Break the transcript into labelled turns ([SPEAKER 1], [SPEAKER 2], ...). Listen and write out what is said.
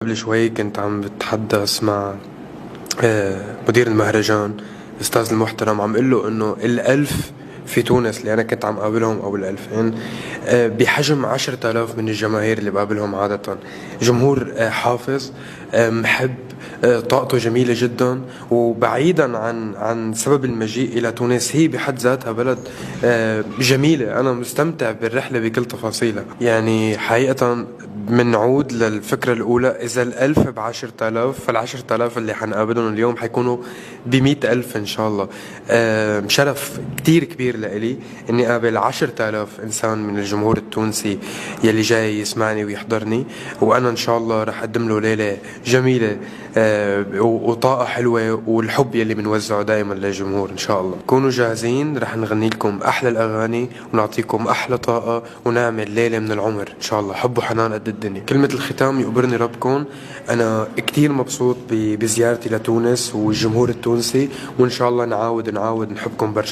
[SPEAKER 1] قبل شوي كنت عم بتحدث مع مدير المهرجان الأستاذ المحترم، عم قله إنه الألف في تونس اللي أنا كنت عم قابلهم أو الألفين بحجم 10,000 من الجماهير اللي بقابلهم عادة. جمهور حافظ، محب، طاقته جميلة جدا. وبعيدا عن سبب المجيء إلى تونس، هي بحد ذاتها بلد جميلة. أنا مستمتع بالرحلة بكل تفاصيلها. يعني حقيقة منعود للفكرة الأولى، إذا الألف ب10,000 فال10,000 اللي حنقابلهم اليوم حيكونوا ب100,000 إن شاء الله. شرف كتير كبير لإلي إني قابل 10,000 إنسان من الجمهور التونسي يلي جاي يسمعني ويحضرني، وأنا إن شاء الله رح أقدم له ليلة جميلة وطاقة حلوة، والحب يلي بنوزعه دائما للجمهور. إن شاء الله كونوا جاهزين، رح نغني لكم أحلى الأغاني ونعطيكم أحلى طاقة ونعمل ليلة من العمر إن شاء الله. حب وحنان قد الدنيا. كلمة الختام يقبرني ربكم. أنا كتير مبسوط بزيارتي لتونس والجمهور التونسي، وإن شاء الله نعاود نحبكم برشا.